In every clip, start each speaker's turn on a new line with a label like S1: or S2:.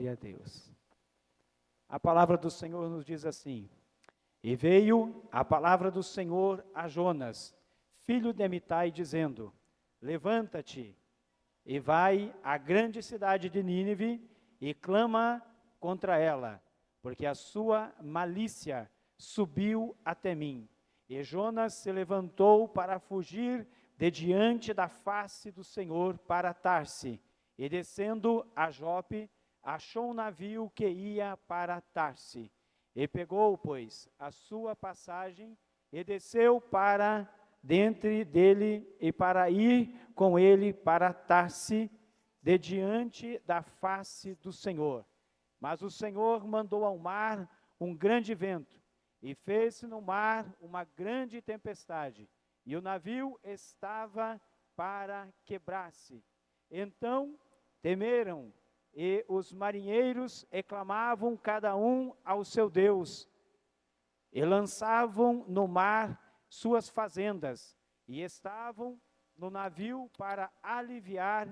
S1: Glória a Deus. A palavra do Senhor nos diz assim: e veio a palavra do Senhor a Jonas, filho de Amitai, dizendo: levanta-te e vai à grande cidade de Nínive e clama contra ela, porque a sua malícia subiu até mim. E Jonas se levantou para fugir de diante da face do Senhor para Tarse, e descendo a Jope, achou um navio que ia para Tarse. E pegou, pois, a sua passagem, e desceu para dentre dele, e para ir com ele para Tarse, de diante da face do Senhor. Mas o Senhor mandou ao mar um grande vento, e fez-se no mar uma grande tempestade, e o navio estava para quebrar-se. Então temeram, e os marinheiros exclamavam cada um ao seu Deus, e lançavam no mar suas fazendas, e estavam no navio para aliviar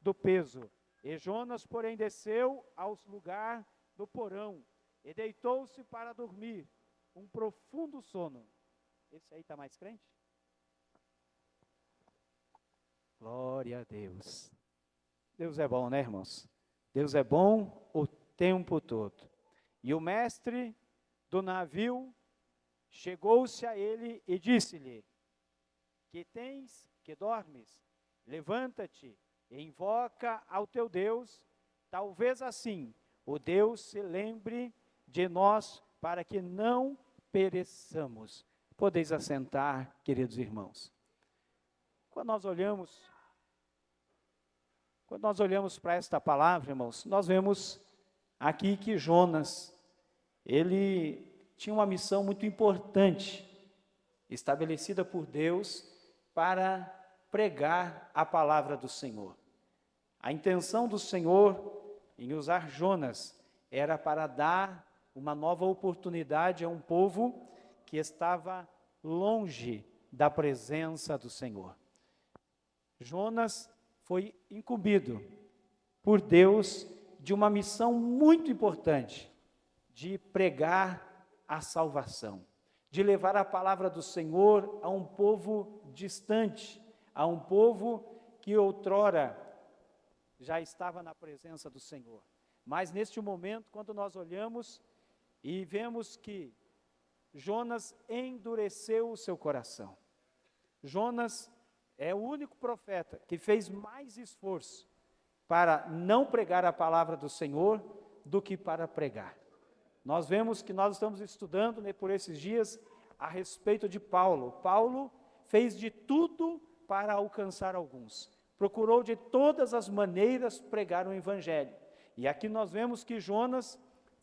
S1: do peso. E Jonas, porém, desceu ao lugar do porão, e deitou-se para dormir, um profundo sono. Esse aí está mais crente? Glória a Deus. Deus é bom, né, irmãos? Deus é bom o tempo todo. E o mestre do navio chegou-se a ele e disse-lhe: que tens, que dormes? Levanta-te e invoca ao teu Deus, talvez assim o Deus se lembre de nós, para que não pereçamos. Podeis assentar, queridos irmãos. Quando nós olhamos para esta palavra, irmãos, nós vemos aqui que Jonas, ele tinha uma missão muito importante, estabelecida por Deus, para pregar a palavra do Senhor. A intenção do Senhor em usar Jonas era para dar uma nova oportunidade a um povo que estava longe da presença do Senhor. Jonas foi incumbido por Deus de uma missão muito importante, de pregar a salvação, de levar a palavra do Senhor a um povo distante, a um povo que outrora já estava na presença do Senhor. Mas neste momento, quando nós olhamos e vemos que Jonas endureceu o seu coração. Jonas é o único profeta que fez mais esforço para não pregar a palavra do Senhor do que para pregar. Nós vemos que nós estamos estudando, né, por esses dias a respeito de Paulo. Paulo fez de tudo para alcançar alguns. Procurou de todas as maneiras pregar o evangelho. E aqui nós vemos que Jonas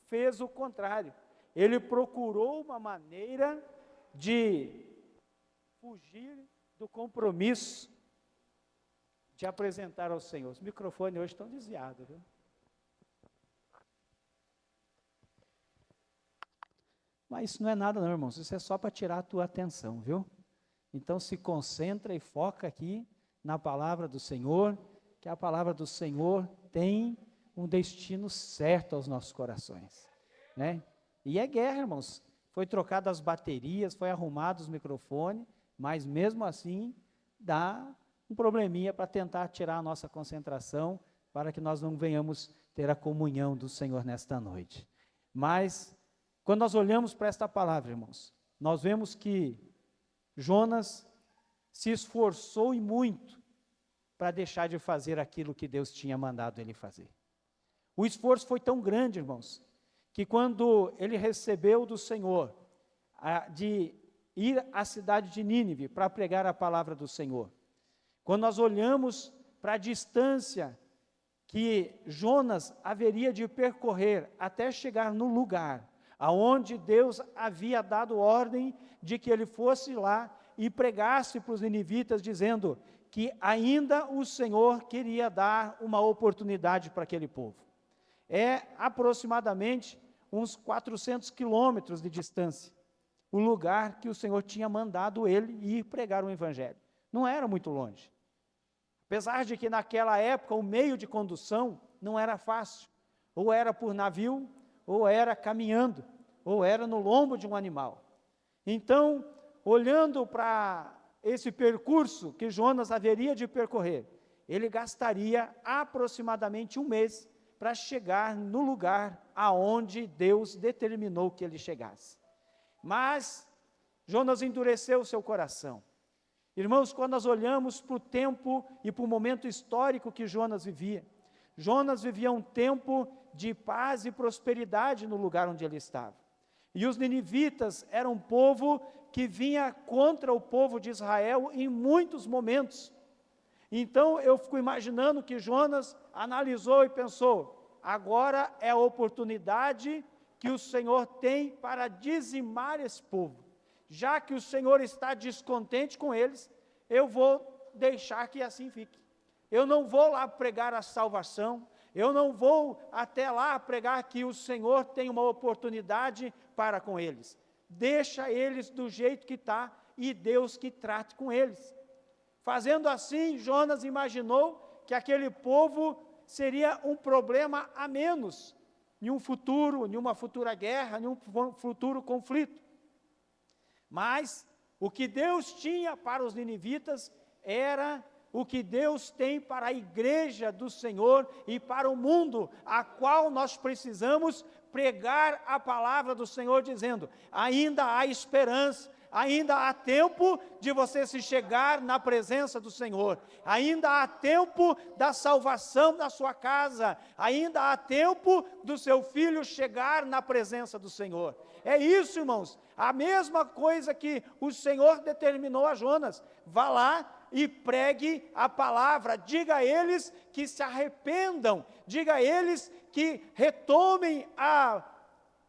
S1: fez o contrário. Ele procurou uma maneira de fugir do compromisso de apresentar ao Senhor. Os microfones hoje estão desviados, viu? Mas isso não é nada não, irmãos, isso é só para tirar a tua atenção, viu? Então se concentra e foca aqui na palavra do Senhor, que a palavra do Senhor tem um destino certo aos nossos corações, né? E é guerra, irmãos, foi trocado as baterias, foi arrumado os microfones, mas mesmo assim dá um probleminha para tentar tirar a nossa concentração, para que nós não venhamos ter a comunhão do Senhor nesta noite. Mas quando nós olhamos para esta palavra, irmãos, nós vemos que Jonas se esforçou e muito para deixar de fazer aquilo que Deus tinha mandado ele fazer. O esforço foi tão grande, irmãos, que quando ele recebeu do Senhor de ir à cidade de Nínive para pregar a palavra do Senhor, quando nós olhamos para a distância que Jonas haveria de percorrer até chegar no lugar aonde Deus havia dado ordem de que ele fosse lá e pregasse para os ninivitas, dizendo que ainda o Senhor queria dar uma oportunidade para aquele povo. É aproximadamente uns 400 quilômetros de distância, o lugar que o Senhor tinha mandado ele ir pregar o evangelho. Não era muito longe. Apesar de que naquela época o meio de condução não era fácil. ou era por navio, ou era caminhando, ou era no lombo de um animal. Então, olhando para esse percurso que Jonas haveria de percorrer, ele gastaria aproximadamente um mês para chegar no lugar aonde Deus determinou que ele chegasse. Mas Jonas endureceu seu coração. Irmãos, quando nós olhamos para o tempo e para o momento histórico que Jonas vivia um tempo de paz e prosperidade no lugar onde ele estava. E os ninivitas eram um povo que vinha contra o povo de Israel em muitos momentos. Então eu fico imaginando que Jonas analisou e pensou, agora é a oportunidade que o Senhor tem para dizimar esse povo. Já que o Senhor está descontente com eles, eu vou deixar que assim fique. Eu não vou lá pregar a salvação, eu não vou até lá pregar que o Senhor tem uma oportunidade para com eles. Deixa eles do jeito que está e Deus que trate com eles. Fazendo assim, Jonas imaginou que aquele povo seria um problema a menos em um futuro, em uma futura guerra, em um futuro conflito. Mas o que Deus tinha para os ninivitas era o que Deus tem para a igreja do Senhor e para o mundo, a qual nós precisamos pregar a palavra do Senhor, dizendo, ainda há esperança, ainda há tempo de você se chegar na presença do Senhor, ainda há tempo da salvação da sua casa, ainda há tempo do seu filho chegar na presença do Senhor. É isso, irmãos, a mesma coisa que o Senhor determinou a Jonas, vá lá e pregue a palavra, diga a eles que se arrependam, diga a eles que retomem a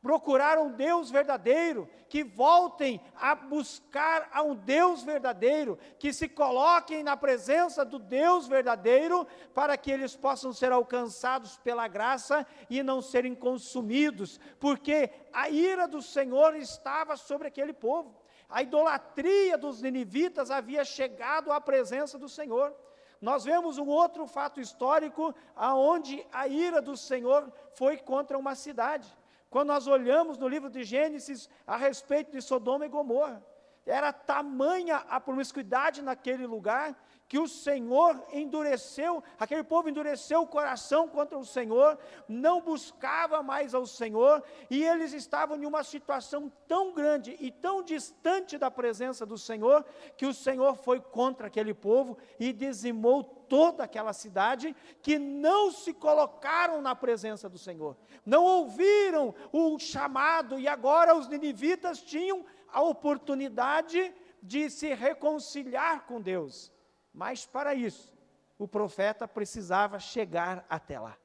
S1: procurar um Deus verdadeiro, que voltem a buscar a um Deus verdadeiro, que se coloquem na presença do Deus verdadeiro, para que eles possam ser alcançados pela graça e não serem consumidos, porque a ira do Senhor estava sobre aquele povo. A idolatria dos ninivitas havia chegado à presença do Senhor. Nós vemos um outro fato histórico, aonde a ira do Senhor foi contra uma cidade. Quando nós olhamos no livro de Gênesis a respeito de Sodoma e Gomorra, era tamanha a promiscuidade naquele lugar, que o Senhor endureceu, aquele povo endureceu o coração contra o Senhor, não buscava mais ao Senhor, e eles estavam em uma situação tão grande e tão distante da presença do Senhor, que o Senhor foi contra aquele povo e dizimou toda aquela cidade, que não se colocaram na presença do Senhor, não ouviram o chamado, e agora os ninivitas tinham a oportunidade de se reconciliar com Deus. Mas para isso, o profeta precisava chegar até lá.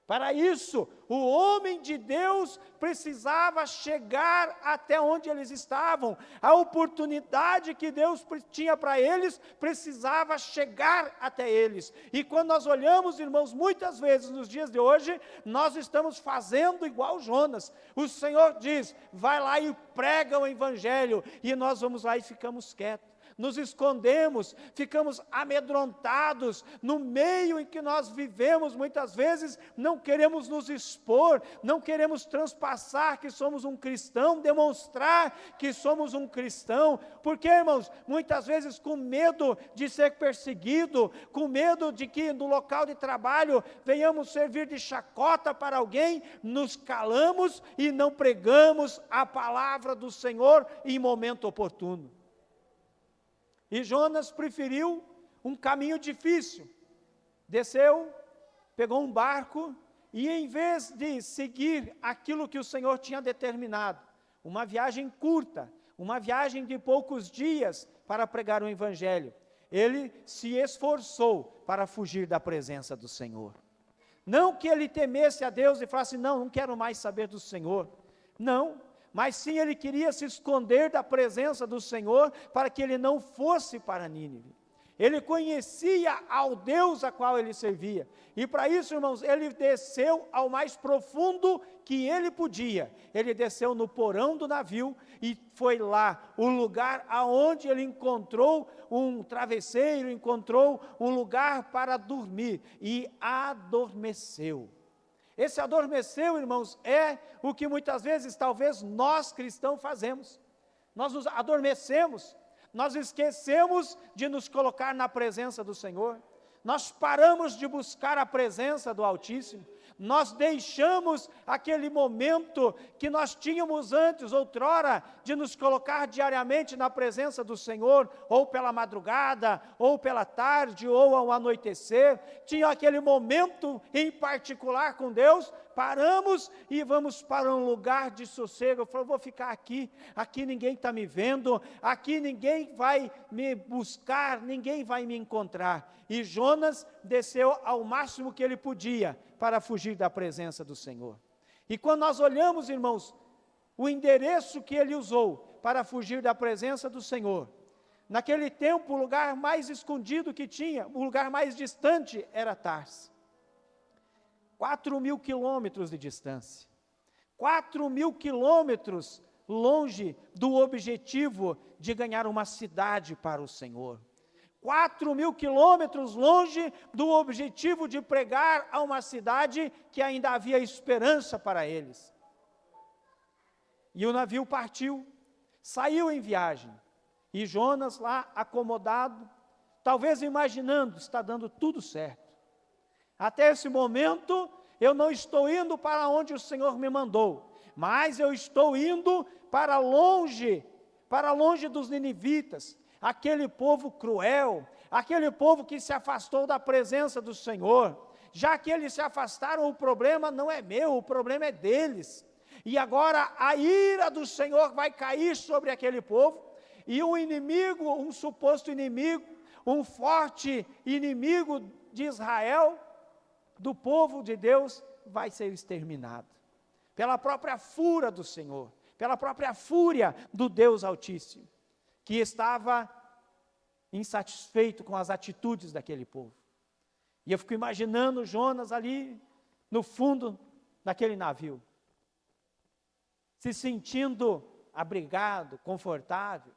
S1: Para isso, o homem de Deus precisava chegar até onde eles estavam. A oportunidade que Deus tinha para eles, precisava chegar até eles. E quando nós olhamos, irmãos, muitas vezes nos dias de hoje, nós estamos fazendo igual Jonas. O Senhor diz, vai lá e prega o evangelho, e nós vamos lá e ficamos quietos. Nos escondemos, ficamos amedrontados, no meio em que nós vivemos, muitas vezes, não queremos nos expor, não queremos transpassar que somos um cristão, demonstrar que somos um cristão, porque, irmãos, muitas vezes com medo de ser perseguido, com medo de que no local de trabalho venhamos servir de chacota para alguém, nos calamos e não pregamos a palavra do Senhor em momento oportuno. E Jonas preferiu um caminho difícil, desceu, pegou um barco, e em vez de seguir aquilo que o Senhor tinha determinado, uma viagem curta, uma viagem de poucos dias para pregar o evangelho, ele se esforçou para fugir da presença do Senhor. Não que ele temesse a Deus e falasse, não quero mais saber do Senhor, não, mas sim ele queria se esconder da presença do Senhor, para que ele não fosse para Nínive. Ele conhecia ao Deus a qual ele servia, e para isso, irmãos, ele desceu ao mais profundo que ele podia. Ele desceu no porão do navio, e foi lá o lugar aonde ele encontrou um travesseiro, encontrou um lugar para dormir, e adormeceu. Esse adormeceu, irmãos, é o que muitas vezes, talvez, nós cristãos fazemos. Nós nos adormecemos, nós esquecemos de nos colocar na presença do Senhor, nós paramos de buscar a presença do Altíssimo, nós deixamos aquele momento que nós tínhamos antes, outrora, de nos colocar diariamente na presença do Senhor, ou pela madrugada, ou pela tarde, ou ao anoitecer, tinha aquele momento em particular com Deus, paramos e vamos para um lugar de sossego. Eu falo, vou ficar aqui ninguém está me vendo, aqui ninguém vai me buscar, ninguém vai me encontrar. E Jonas desceu ao máximo que ele podia, para fugir da presença do Senhor. E quando nós olhamos, irmãos, o endereço que ele usou para fugir da presença do Senhor, naquele tempo o lugar mais escondido que tinha, o lugar mais distante era Tarsis. 4.000 quilômetros de distância, 4.000 quilômetros longe do objetivo de ganhar uma cidade para o Senhor. 4.000 quilômetros longe do objetivo de pregar a uma cidade que ainda havia esperança para eles. E o navio partiu, saiu em viagem, e Jonas lá acomodado, talvez imaginando, está dando tudo certo. Até esse momento, eu não estou indo para onde o Senhor me mandou, mas eu estou indo para longe dos ninivitas, aquele povo cruel, aquele povo que se afastou da presença do Senhor. Já que eles se afastaram, o problema não é meu, o problema é deles. E agora a ira do Senhor vai cair sobre aquele povo, e um inimigo, um suposto inimigo, um forte inimigo de Israel, do povo de Deus, vai ser exterminado. Pela própria fúria do Senhor, pela própria fúria do Deus Altíssimo, que estava insatisfeito com as atitudes daquele povo. E eu fico imaginando Jonas ali no fundo daquele navio, se sentindo abrigado, confortável.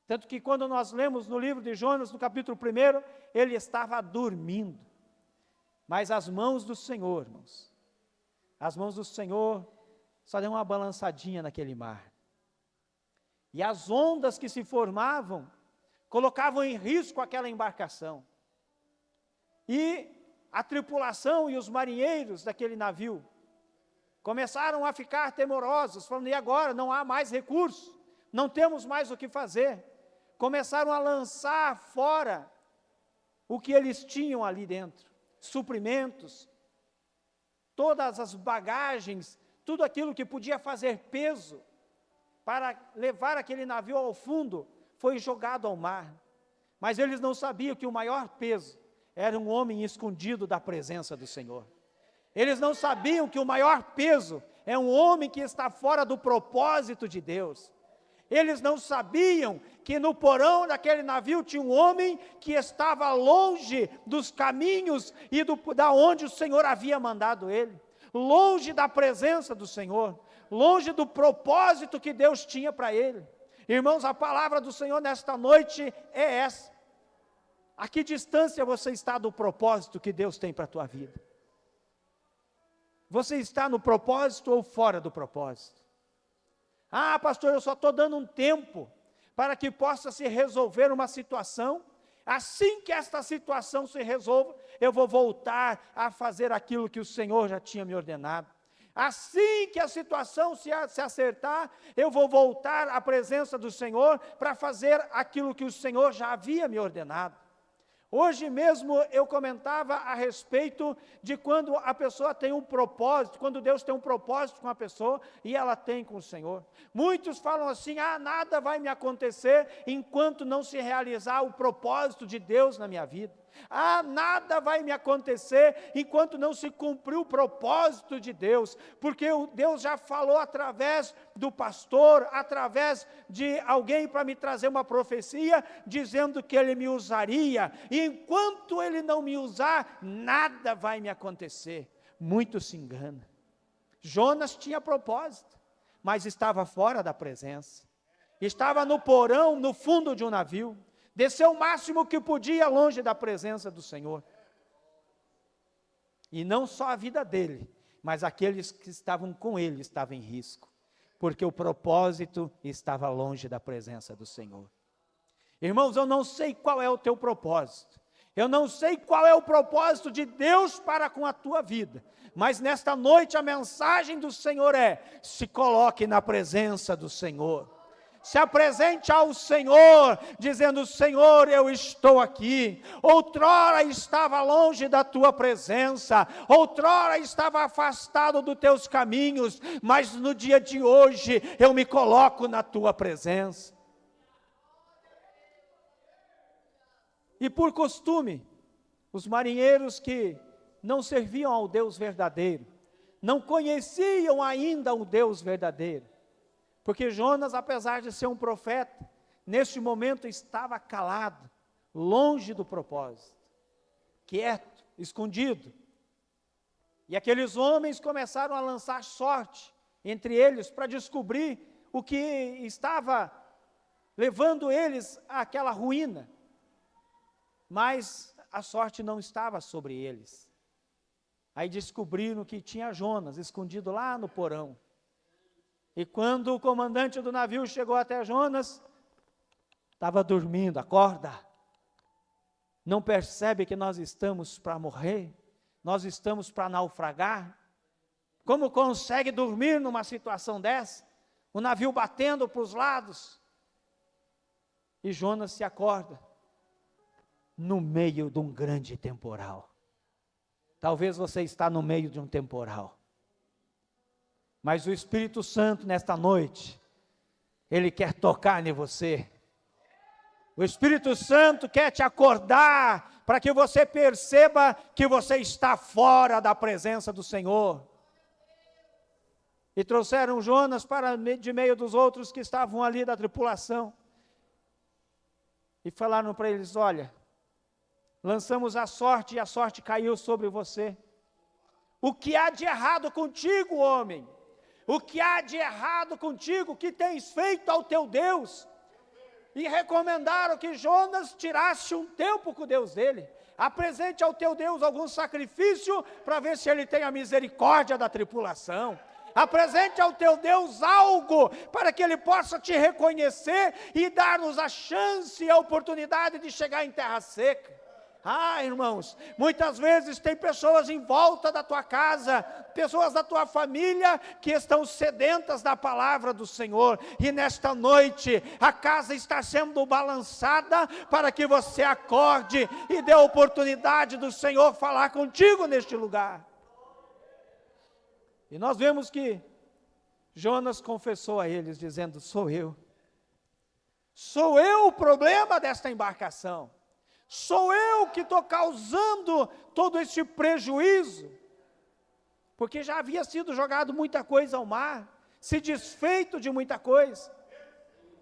S1: Tanto que quando nós lemos no livro de Jonas, no capítulo 1, ele estava dormindo. Mas as mãos do Senhor, irmãos, as mãos do Senhor só deu uma balançadinha naquele mar. E as ondas que se formavam, colocavam em risco aquela embarcação. E a tripulação e os marinheiros daquele navio começaram a ficar temorosos, falando, e agora? Não há mais recurso, não temos mais o que fazer. Começaram a lançar fora o que eles tinham ali dentro, suprimentos, todas as bagagens, tudo aquilo que podia fazer peso, para levar aquele navio ao fundo, foi jogado ao mar. Mas eles não sabiam que o maior peso era um homem escondido da presença do Senhor. Eles não sabiam que o maior peso é um homem que está fora do propósito de Deus. Eles não sabiam que no porão daquele navio tinha um homem que estava longe dos caminhos e da onde o Senhor havia mandado ele, longe da presença do Senhor, longe do propósito que Deus tinha para ele. Irmãos, a palavra do Senhor nesta noite é essa. A que distância você está do propósito que Deus tem para a tua vida? Você está no propósito ou fora do propósito? Ah, pastor, eu só estou dando um tempo para que possa se resolver uma situação. Assim que esta situação se resolva, eu vou voltar a fazer aquilo que o Senhor já tinha me ordenado. Assim que a situação se acertar, eu vou voltar à presença do Senhor para fazer aquilo que o Senhor já havia me ordenado. Hoje mesmo eu comentava a respeito de quando a pessoa tem um propósito, quando Deus tem um propósito com a pessoa e ela tem com o Senhor. Muitos falam assim, nada vai me acontecer enquanto não se realizar o propósito de Deus na minha vida. Nada vai me acontecer enquanto não se cumprir o propósito de Deus, porque Deus já falou através do pastor, através de alguém para me trazer uma profecia, dizendo que Ele me usaria, e enquanto Ele não me usar, nada vai me acontecer. Muito se engana. Jonas tinha propósito, mas estava fora da presença, estava no porão, no fundo de um navio, desceu o máximo que podia longe da presença do Senhor. E não só a vida dele, mas aqueles que estavam com ele estavam em risco, porque o propósito estava longe da presença do Senhor. Irmãos, eu não sei qual é o teu propósito, eu não sei qual é o propósito de Deus para com a tua vida, mas nesta noite a mensagem do Senhor é: se coloque na presença do Senhor. Se apresente ao Senhor, dizendo: Senhor, eu estou aqui. Outrora estava longe da tua presença, outrora estava afastado dos teus caminhos, mas no dia de hoje eu me coloco na tua presença. E por costume, os marinheiros que não serviam ao Deus verdadeiro, não conheciam ainda o Deus verdadeiro, porque Jonas, apesar de ser um profeta, neste momento estava calado, longe do propósito, quieto, escondido. E aqueles homens começaram a lançar sorte entre eles para descobrir o que estava levando eles àquela ruína. Mas a sorte não estava sobre eles. Aí descobriram que tinha Jonas escondido lá no porão. E quando o comandante do navio chegou até Jonas, estava dormindo. Acorda, não percebe que nós estamos para morrer? Nós estamos para naufragar? Como consegue dormir numa situação dessa? O navio batendo para os lados. E Jonas se acorda, no meio de um grande temporal. Talvez você está no meio de um temporal. Mas o Espírito Santo, nesta noite, ele quer tocar em você. O Espírito Santo quer te acordar, para que você perceba que você está fora da presença do Senhor. E trouxeram Jonas para de meio dos outros que estavam ali da tripulação. E falaram para eles: olha, lançamos a sorte e a sorte caiu sobre você. O que há de errado contigo, homem? O que há de errado contigo? Que tens feito ao teu Deus? E recomendaram que Jonas tirasse um tempo com o Deus dele. Apresente ao teu Deus algum sacrifício para ver se ele tem a misericórdia da tripulação. Apresente ao teu Deus algo para que ele possa te reconhecer e dar-nos a chance e a oportunidade de chegar em terra seca. Ah, irmãos, muitas vezes tem pessoas em volta da tua casa, pessoas da tua família que estão sedentas da palavra do Senhor, e nesta noite a casa está sendo balançada para que você acorde e dê a oportunidade do Senhor falar contigo neste lugar. E nós vemos que Jonas confessou a eles, dizendo: sou eu o problema desta embarcação. Sou eu que estou causando todo esse prejuízo, porque já havia sido jogado muita coisa ao mar, se desfeito de muita coisa,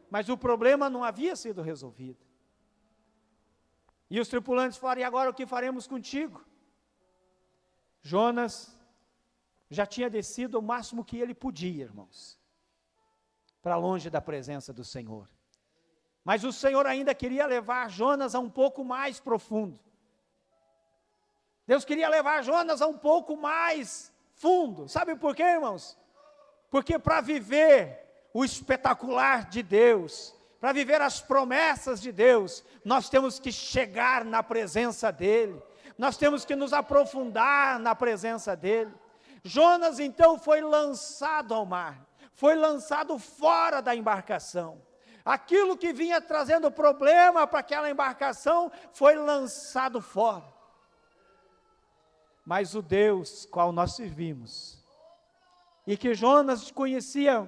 S1: mas o problema não havia sido resolvido. E os tripulantes falaram: e agora o que faremos contigo? Jonas já tinha descido o máximo que ele podia, irmãos, para longe da presença do Senhor. Mas o Senhor ainda queria levar Jonas a um pouco mais profundo. Deus queria levar Jonas a um pouco mais fundo. Sabe por quê, irmãos? Porque para viver o espetacular de Deus, para viver as promessas de Deus, nós temos que chegar na presença dEle. Nós temos que nos aprofundar na presença dEle. Jonas então foi lançado ao mar, foi lançado fora da embarcação. Aquilo que vinha trazendo problema para aquela embarcação foi lançado fora. Mas o Deus qual nós servimos, e que Jonas conhecia,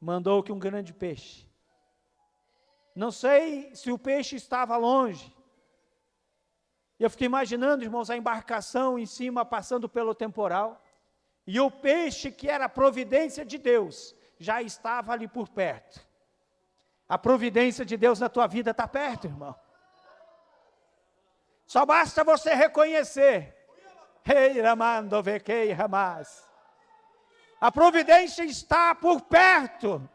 S1: mandou que um grande peixe, não sei se o peixe estava longe, eu fiquei imaginando, irmãos, a embarcação em cima passando pelo temporal, e o peixe, que era a providência de Deus, já estava ali por perto. A providência de Deus na tua vida está perto, irmão. Só basta você reconhecer. A providência está por perto.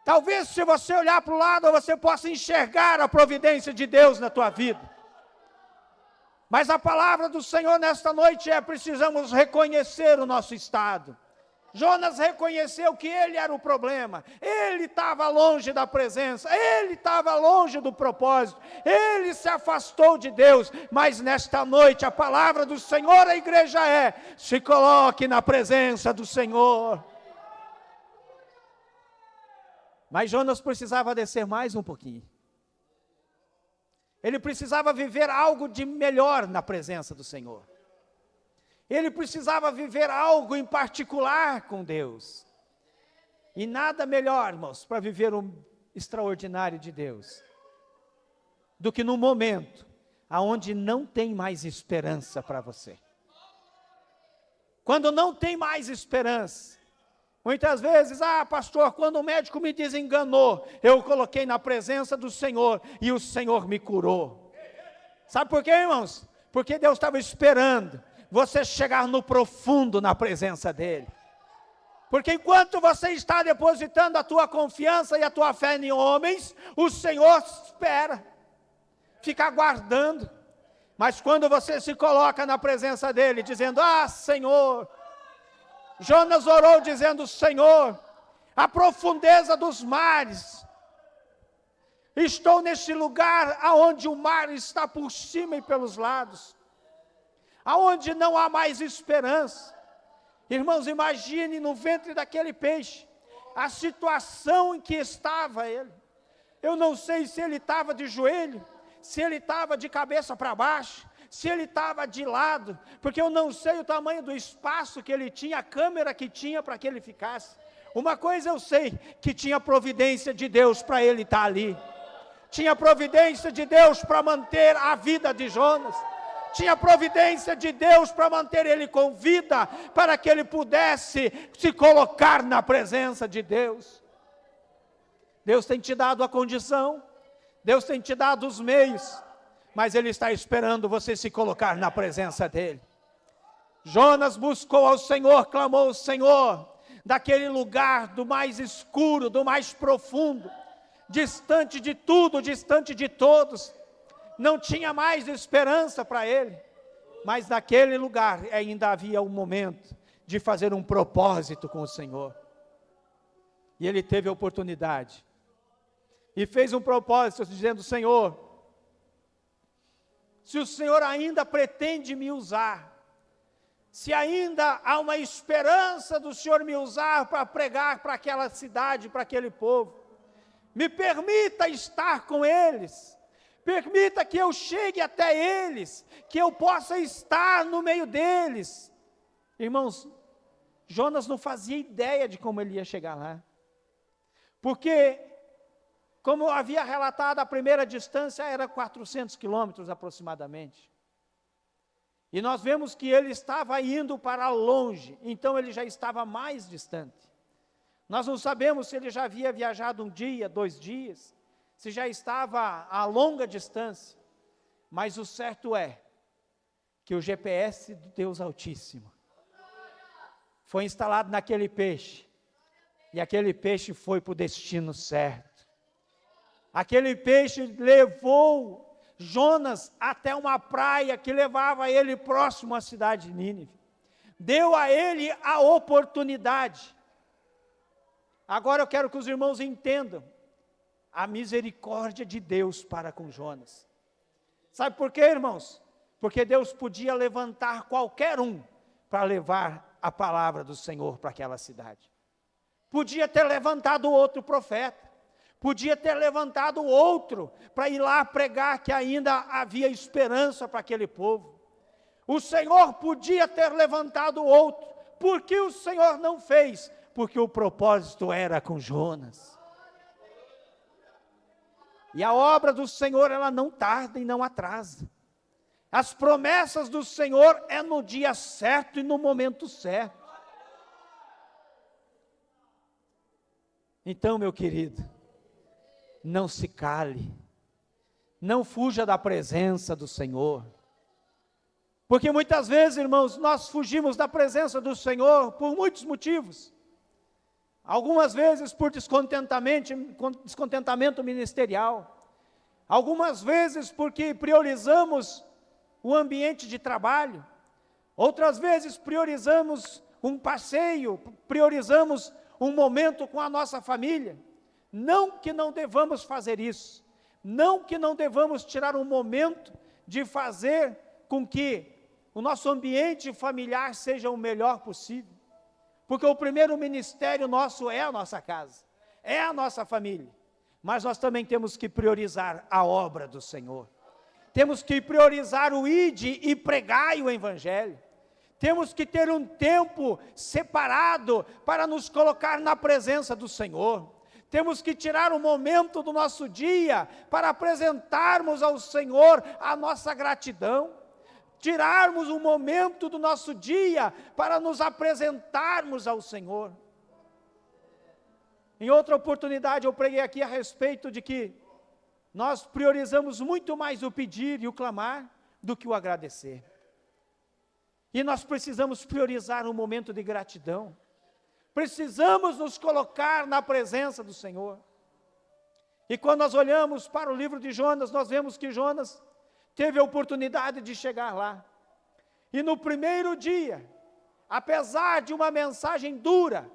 S1: Talvez se você olhar para o lado, você possa enxergar a providência de Deus na tua vida. Mas a palavra do Senhor nesta noite é: precisamos reconhecer o nosso estado. Jonas reconheceu que ele era o problema, ele estava longe da presença, ele estava longe do propósito, ele se afastou de Deus, mas nesta noite a palavra do Senhor à igreja é: se coloque na presença do Senhor. Mas Jonas precisava descer mais um pouquinho, ele precisava viver algo de melhor na presença do Senhor. Ele precisava viver algo em particular com Deus. E nada melhor, irmãos, para viver o extraordinário de Deus, do que no momento aonde não tem mais esperança para você. Quando não tem mais esperança. Muitas vezes, pastor, quando o médico me desenganou, eu o coloquei na presença do Senhor e o Senhor me curou. Sabe por quê, irmãos? Porque Deus estava esperando você chegar no profundo na presença dEle. Porque enquanto você está depositando a tua confiança e a tua fé em homens, o Senhor espera, fica aguardando. Mas quando você se coloca na presença dEle, dizendo: Senhor, Jonas orou dizendo: Senhor, a profundeza dos mares, estou neste lugar aonde o mar está por cima e pelos lados, aonde não há mais esperança. Irmãos, imagine no ventre daquele peixe, a situação em que estava ele. Eu não sei se ele estava de joelho, se ele estava de cabeça para baixo, se ele estava de lado, porque eu não sei o tamanho do espaço que ele tinha, a câmera que tinha para que ele ficasse. Uma coisa eu sei, que tinha providência de Deus para ele estar ali. Tinha providência de Deus para manter a vida de Jonas. Tinha providência de Deus para manter ele com vida, para que ele pudesse se colocar na presença de Deus. Deus tem te dado a condição, Deus tem te dado os meios, mas Ele está esperando você se colocar na presença dEle. Jonas buscou ao Senhor, clamou ao Senhor, daquele lugar do mais escuro, do mais profundo, distante de tudo, distante de todos. Não tinha mais esperança para ele, mas naquele lugar ainda havia um momento de fazer um propósito com o Senhor. E ele teve a oportunidade, e fez um propósito dizendo: Senhor, se o Senhor ainda pretende me usar, se ainda há uma esperança do Senhor me usar para pregar para aquela cidade, para aquele povo, me permita estar com eles. Permita que eu chegue até eles, que eu possa estar no meio deles. Irmãos, Jonas não fazia ideia de como ele ia chegar lá. Porque, como eu havia relatado, a primeira distância era 400 quilômetros aproximadamente. E nós vemos que ele estava indo para longe, então ele já estava mais distante. Nós não sabemos se ele já havia viajado 1 dia, 2 dias, se já estava a longa distância, mas o certo é que o GPS do Deus Altíssimo foi instalado naquele peixe, e aquele peixe foi para o destino certo. Aquele peixe levou Jonas até uma praia que levava ele próximo à cidade de Nínive, deu a ele a oportunidade. Agora eu quero que os irmãos entendam a misericórdia de Deus para com Jonas. Sabe por quê, irmãos? Porque Deus podia levantar qualquer um para levar a palavra do Senhor para aquela cidade. Podia ter levantado outro profeta, podia ter levantado outro para ir lá pregar que ainda havia esperança para aquele povo. O Senhor podia ter levantado outro. Por que o Senhor não fez? Porque o propósito era com Jonas. E a obra do Senhor, ela não tarda e não atrasa. As promessas do Senhor é no dia certo e no momento certo. Então, meu querido, não se cale, não fuja da presença do Senhor. Porque muitas vezes, irmãos, nós fugimos da presença do Senhor por muitos motivos. Algumas vezes por descontentamento ministerial. Algumas vezes porque priorizamos o ambiente de trabalho, outras vezes priorizamos um passeio, priorizamos um momento com a nossa família. Não que não devamos fazer isso, não que não devamos tirar um momento de fazer com que o nosso ambiente familiar seja o melhor possível, porque o primeiro ministério nosso é a nossa casa, é a nossa família, mas nós também temos que priorizar a obra do Senhor, temos que priorizar o ide e pregai o evangelho, temos que ter um tempo separado para nos colocar na presença do Senhor, temos que tirar um momento do nosso dia para apresentarmos ao Senhor a nossa gratidão, tirarmos um momento do nosso dia para nos apresentarmos ao Senhor. Em outra oportunidade eu preguei aqui a respeito de que nós priorizamos muito mais o pedir e o clamar do que o agradecer. E nós precisamos priorizar um momento de gratidão. Precisamos nos colocar na presença do Senhor. E quando nós olhamos para o livro de Jonas, nós vemos que Jonas teve a oportunidade de chegar lá. E no primeiro dia, apesar de uma mensagem dura,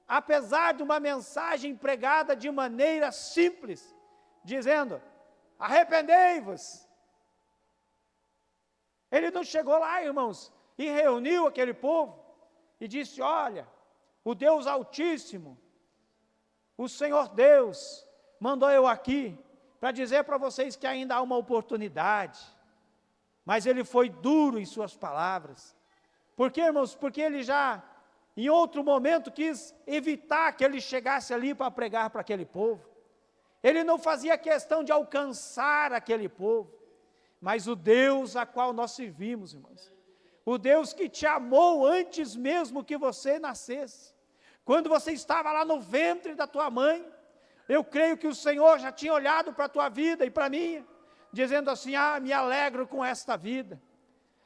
S1: apesar de uma mensagem pregada de maneira simples, dizendo, arrependei-vos. Ele não chegou lá, irmãos, e reuniu aquele povo, e disse, olha, o Deus Altíssimo, o Senhor Deus, mandou eu aqui, para dizer para vocês que ainda há uma oportunidade, mas ele foi duro em suas palavras. Por quê, irmãos? Porque ele já, em outro momento, quis evitar que ele chegasse ali para pregar para aquele povo. Ele não fazia questão de alcançar aquele povo, mas o Deus a qual nós servimos, irmãos, o Deus que te amou antes mesmo que você nascesse, quando você estava lá no ventre da tua mãe, eu creio que o Senhor já tinha olhado para a tua vida e para a minha, dizendo assim, me alegro com esta vida,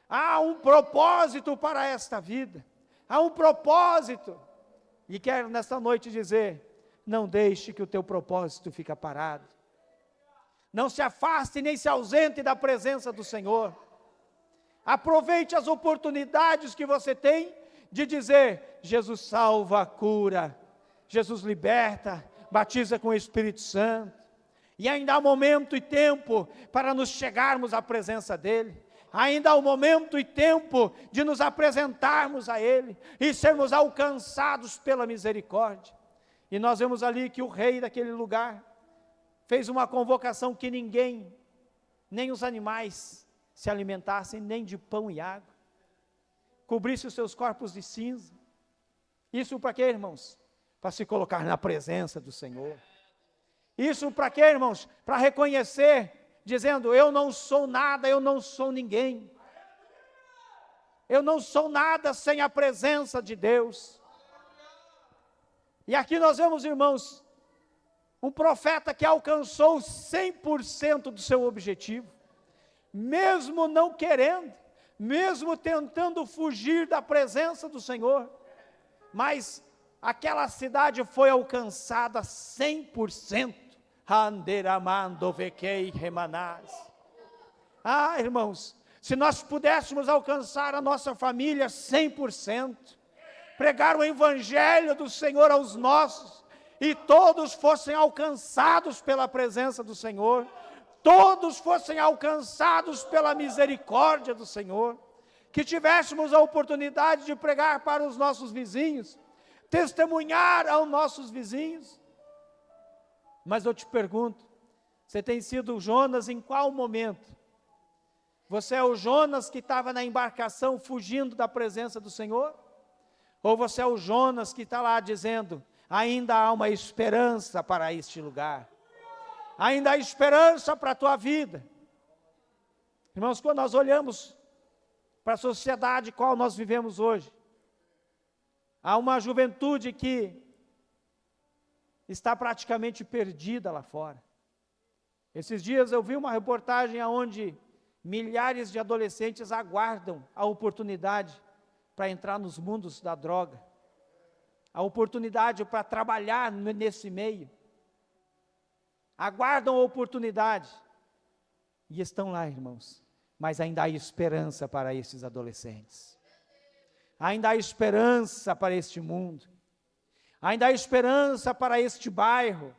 S1: há um propósito para esta vida, há um propósito, e quero nesta noite dizer, não deixe que o teu propósito fique parado, não se afaste nem se ausente da presença do Senhor, aproveite as oportunidades que você tem, de dizer, Jesus salva, cura, Jesus liberta, batiza com o Espírito Santo, e ainda há momento e tempo para nos chegarmos à presença dEle, ainda há um momento e tempo de nos apresentarmos a Ele, e sermos alcançados pela misericórdia, e nós vemos ali que o rei daquele lugar, fez uma convocação que ninguém, nem os animais, se alimentassem nem de pão e água, cobrisse os seus corpos de cinza, isso para quê, irmãos? Para se colocar na presença do Senhor, isso para quê, irmãos? Para reconhecer, dizendo, eu não sou nada, eu não sou ninguém, eu não sou nada sem a presença de Deus, e aqui nós vemos, irmãos, um profeta que alcançou 100% do seu objetivo, mesmo não querendo, mesmo tentando fugir da presença do Senhor, mas aquela cidade foi alcançada 100%, irmãos, se nós pudéssemos alcançar a nossa família 100%, pregar o evangelho do Senhor aos nossos, e todos fossem alcançados pela presença do Senhor, todos fossem alcançados pela misericórdia do Senhor, que tivéssemos a oportunidade de pregar para os nossos vizinhos, testemunhar aos nossos vizinhos, mas eu te pergunto, você tem sido Jonas em qual momento? Você é o Jonas que estava na embarcação fugindo da presença do Senhor? Ou você é o Jonas que está lá dizendo, ainda há uma esperança para este lugar, ainda há esperança para a tua vida? Irmãos, quando nós olhamos para a sociedade qual nós vivemos hoje, há uma juventude que está praticamente perdida lá fora. Esses dias eu vi uma reportagem onde milhares de adolescentes aguardam a oportunidade para entrar nos mundos da droga, a oportunidade para trabalhar nesse meio, aguardam a oportunidade, e estão lá, irmãos, mas ainda há esperança para esses adolescentes. Ainda há esperança para este mundo. Ainda há esperança para este bairro.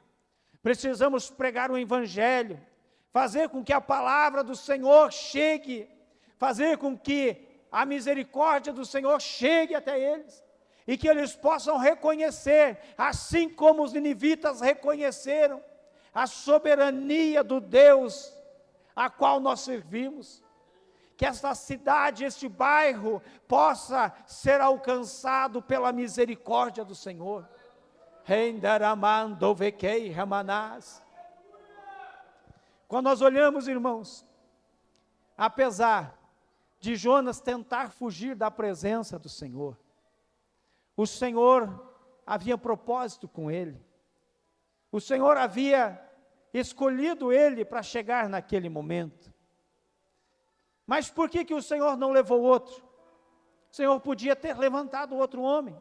S1: Precisamos pregar o Evangelho, fazer com que a palavra do Senhor chegue, fazer com que a misericórdia do Senhor chegue até eles, e que eles possam reconhecer, assim como os ninivitas reconheceram, a soberania do Deus a qual nós servimos. Que esta cidade, este bairro, possa ser alcançado pela misericórdia do Senhor. Quando nós olhamos, irmãos, apesar de Jonas tentar fugir da presença do Senhor, o Senhor havia propósito com ele. O Senhor havia escolhido ele para chegar naquele momento. Mas por que o Senhor não levou outro? O Senhor podia ter levantado outro homem,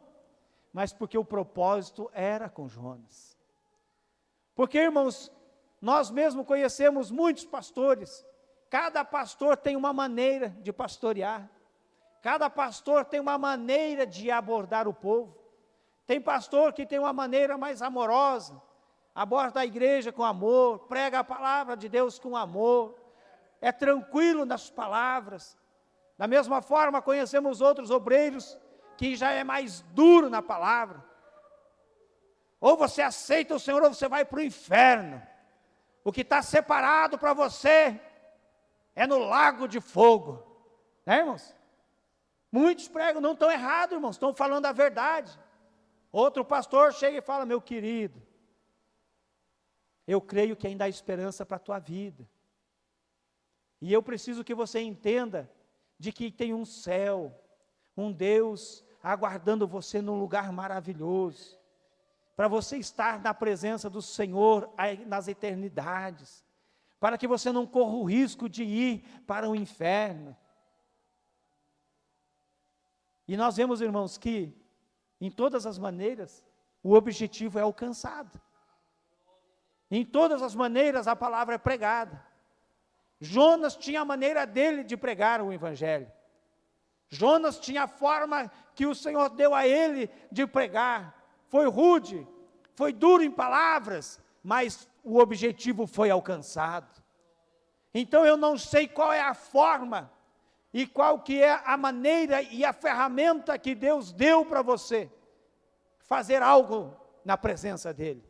S1: mas porque o propósito era com Jonas. Porque, irmãos, nós mesmos conhecemos muitos pastores. Cada pastor tem uma maneira de pastorear. Cada pastor tem uma maneira de abordar o povo. Tem pastor que tem uma maneira mais amorosa, aborda a igreja com amor, prega a palavra de Deus com amor, é tranquilo nas palavras. Da mesma forma, conhecemos outros obreiros que já é mais duro na palavra. Ou você aceita o Senhor ou você vai para o inferno. O que está separado para você é no lago de fogo. Né, irmãos? Muitos pregam, não estão errados, irmãos, estão falando a verdade. Outro pastor chega e fala: meu querido, eu creio que ainda há esperança para a tua vida. E eu preciso que você entenda de que tem um céu, um Deus aguardando você num lugar maravilhoso, para você estar na presença do Senhor nas eternidades, para que você não corra o risco de ir para o inferno. E nós vemos, irmãos, que em todas as maneiras o objetivo é alcançado. Em todas as maneiras a palavra é pregada. Jonas tinha a maneira dele de pregar o Evangelho. Jonas tinha a forma que o Senhor deu a ele de pregar. Foi rude, foi duro em palavras, mas o objetivo foi alcançado. Então eu não sei qual é a forma e qual que é a maneira e a ferramenta que Deus deu para você fazer algo na presença dEle.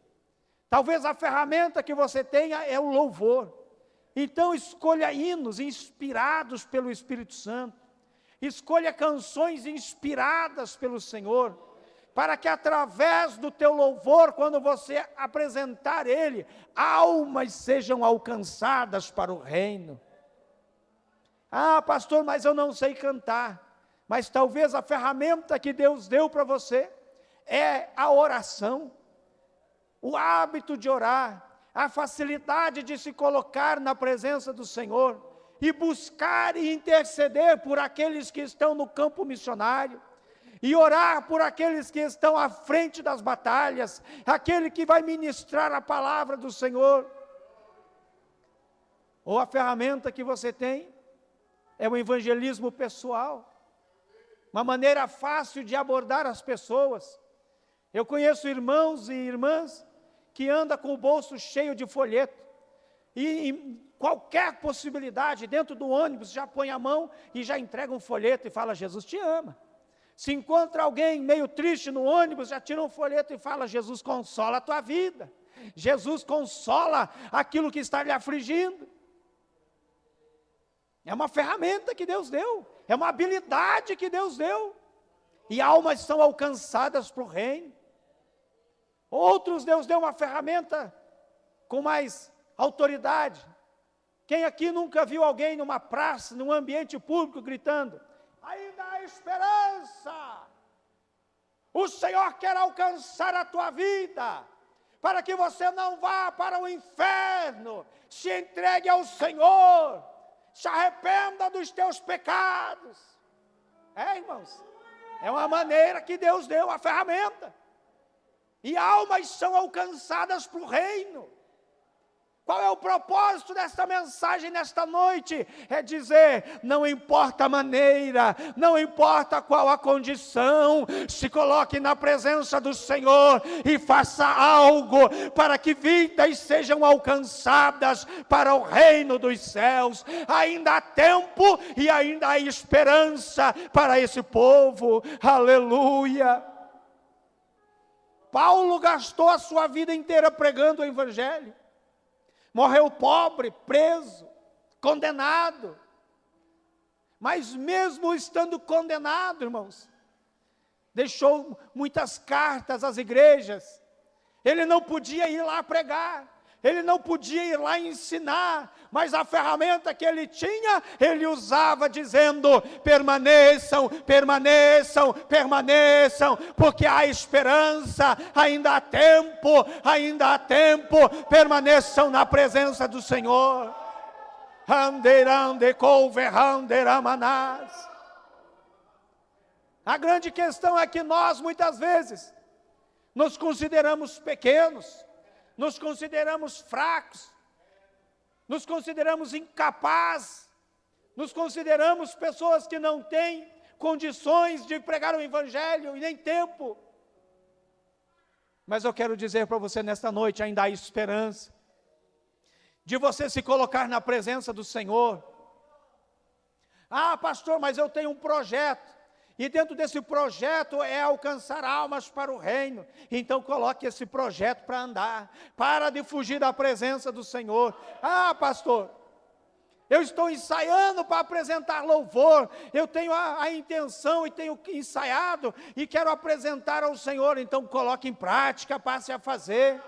S1: Talvez a ferramenta que você tenha é o louvor. Então escolha hinos inspirados pelo Espírito Santo. Escolha canções inspiradas pelo Senhor, para que através do teu louvor, quando você apresentar Ele, almas sejam alcançadas para o reino. Ah, pastor, mas eu não sei cantar. Mas talvez a ferramenta que Deus deu para você é a oração, o hábito de orar, a facilidade de se colocar na presença do Senhor e buscar e interceder por aqueles que estão no campo missionário, e orar por aqueles que estão à frente das batalhas, aquele que vai ministrar a palavra do Senhor. Ou a ferramenta que você tem é o evangelismo pessoal, uma maneira fácil de abordar as pessoas. Eu conheço irmãos e irmãs que andam com o bolso cheio de folheto, e em qualquer possibilidade, dentro do ônibus, já põe a mão e já entrega um folheto e fala: Jesus te ama. Se encontra alguém meio triste no ônibus, já tira um folheto e fala: Jesus consola a tua vida, Jesus consola aquilo que está lhe afligindo. É uma ferramenta que Deus deu, é uma habilidade que Deus deu, e almas são alcançadas para o reino. Outros Deus deu uma ferramenta com mais autoridade. Quem aqui nunca viu alguém numa praça, num ambiente público, gritando: ainda há esperança, o Senhor quer alcançar a tua vida, para que você não vá para o inferno, se entregue ao Senhor, se arrependa dos teus pecados. Irmãos, é uma maneira que Deus deu, a ferramenta, e almas são alcançadas para o reino. Qual é o propósito desta mensagem nesta noite? É dizer, não importa a maneira, não importa qual a condição, se coloque na presença do Senhor e faça algo para que vidas sejam alcançadas para o reino dos céus. Ainda há tempo e ainda há esperança para esse povo. Aleluia! Paulo gastou a sua vida inteira pregando o evangelho. Morreu pobre, preso, condenado. Mas mesmo estando condenado, irmãos, deixou muitas cartas às igrejas. Ele não podia ir lá pregar, ele não podia ir lá ensinar, mas a ferramenta que ele tinha, ele usava dizendo, permaneçam, permaneçam, permaneçam, porque há esperança, ainda há tempo, permaneçam na presença do Senhor. A grande questão é que nós, muitas vezes, nos consideramos pequenos, nos consideramos fracos, nos consideramos incapazes, nos consideramos pessoas que não têm condições de pregar o evangelho e nem tempo. Mas eu quero dizer para você nesta noite, ainda há esperança de você se colocar na presença do Senhor. Ah, pastor, mas eu tenho um projeto. E dentro desse projeto é alcançar almas para o reino. Então coloque esse projeto para andar. Para de fugir da presença do Senhor. Ah, pastor, eu estou ensaiando para apresentar louvor. Eu tenho a intenção e tenho ensaiado e quero apresentar ao Senhor. Então coloque em prática, passe a fazer.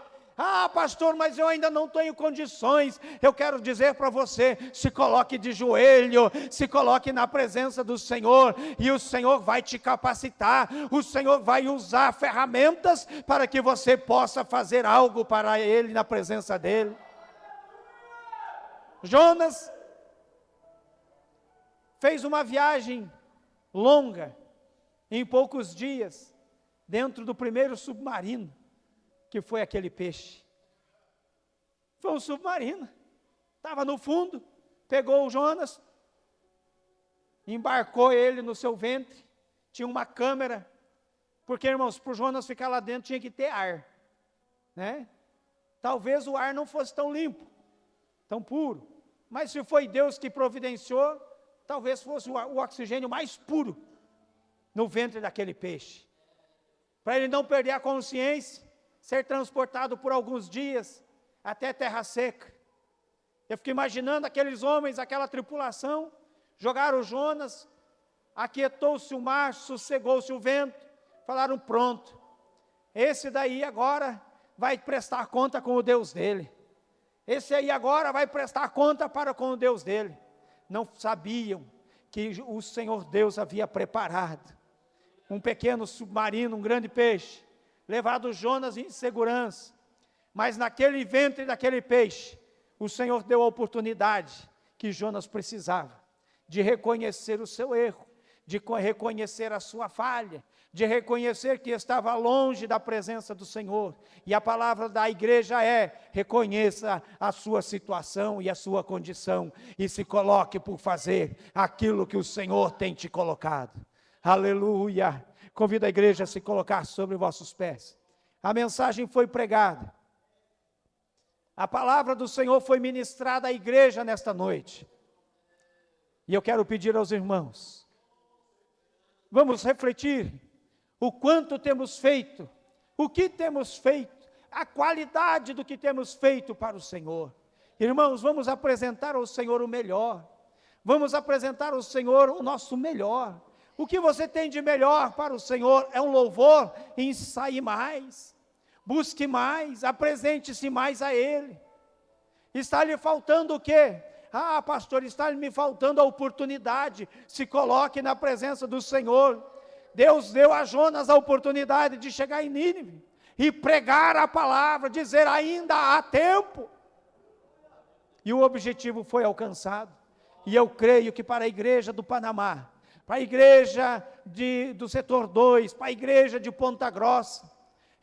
S1: Ah, pastor, mas eu ainda não tenho condições. Eu quero dizer para você, se coloque de joelho, se coloque na presença do Senhor, e o Senhor vai te capacitar, o Senhor vai usar ferramentas para que você possa fazer algo para Ele, na presença dEle. Jonas fez uma viagem longa, em poucos dias, dentro do primeiro submarino, que foi aquele peixe. Foi um submarino, estava no fundo, pegou o Jonas, embarcou ele no seu ventre, tinha uma câmera, porque, irmãos, para o Jonas ficar lá dentro tinha que ter ar, né? Talvez o ar não fosse tão limpo, tão puro, mas se foi Deus que providenciou, talvez fosse o oxigênio mais puro no ventre daquele peixe, para ele não perder a consciência, ser transportado por alguns dias até terra seca. Eu fico imaginando aqueles homens, aquela tripulação, jogaram o Jonas, aquietou-se o mar, sossegou-se o vento, falaram, pronto, esse daí agora vai prestar conta com o Deus dele, esse aí agora vai prestar conta para com o Deus dele. Não sabiam que o Senhor Deus havia preparado um pequeno submarino, um grande peixe, levado Jonas em segurança, mas naquele ventre daquele peixe, o Senhor deu a oportunidade que Jonas precisava, de reconhecer o seu erro, de reconhecer a sua falha, de reconhecer que estava longe da presença do Senhor, e a palavra da igreja é, reconheça a sua situação e a sua condição, e se coloque por fazer aquilo que o Senhor tem te colocado. Aleluia! Convido a igreja a se colocar sobre vossos pés. A mensagem foi pregada. A palavra do Senhor foi ministrada à igreja nesta noite. E eu quero pedir aos irmãos, vamos refletir o quanto temos feito, o que temos feito, a qualidade do que temos feito para o Senhor. Irmãos, vamos apresentar ao Senhor o melhor. Vamos apresentar ao Senhor o nosso melhor. O que você tem de melhor para o Senhor é um louvor, ensaie mais, busque mais, apresente-se mais a Ele. Está lhe faltando o quê? Ah, pastor, está me faltando a oportunidade. Se coloque na presença do Senhor. Deus deu a Jonas a oportunidade de chegar em Nínive e pregar a palavra, dizer ainda há tempo. E o objetivo foi alcançado. E eu creio que para a igreja do Panamá, para a igreja do setor 2, para a igreja de Ponta Grossa,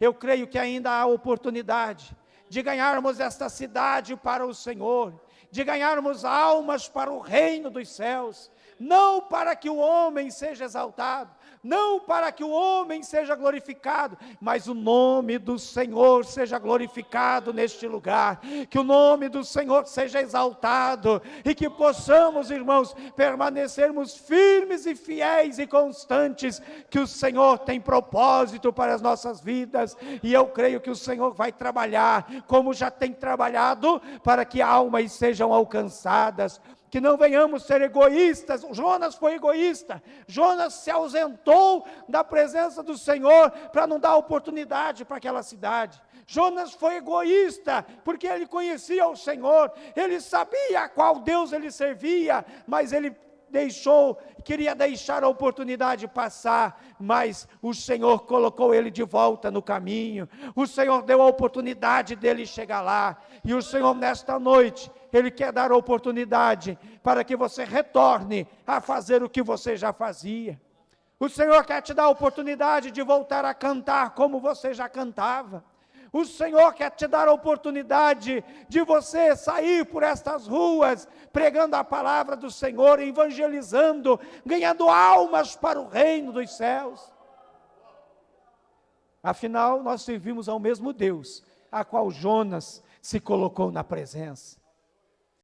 S1: eu creio que ainda há oportunidade
S2: de ganharmos esta cidade para o Senhor, de ganharmos almas para o reino dos céus, não para que o homem seja exaltado, não para que o homem seja glorificado, mas o nome do Senhor seja glorificado neste lugar, que o nome do Senhor seja exaltado, e que possamos, irmãos, permanecermos firmes e fiéis e constantes, que o Senhor tem propósito para as nossas vidas, e eu creio que o Senhor vai trabalhar, como já tem trabalhado, para que almas sejam alcançadas, que não venhamos ser egoístas. Jonas foi egoísta, Jonas se ausentou da presença do Senhor, para não dar oportunidade para aquela cidade. Jonas foi egoísta, porque ele conhecia o Senhor, ele sabia a qual Deus ele servia, mas ele queria deixar a oportunidade passar, mas o Senhor colocou ele de volta no caminho, o Senhor deu a oportunidade dele chegar lá, e o Senhor nesta noite, Ele quer dar a oportunidade para que você retorne a fazer o que você já fazia. O Senhor quer te dar a oportunidade de voltar a cantar como você já cantava. O Senhor quer te dar a oportunidade de você sair por estas ruas, pregando a palavra do Senhor, evangelizando, ganhando almas para o reino dos céus. Afinal, nós servimos ao mesmo Deus, a qual Jonas se colocou na presença.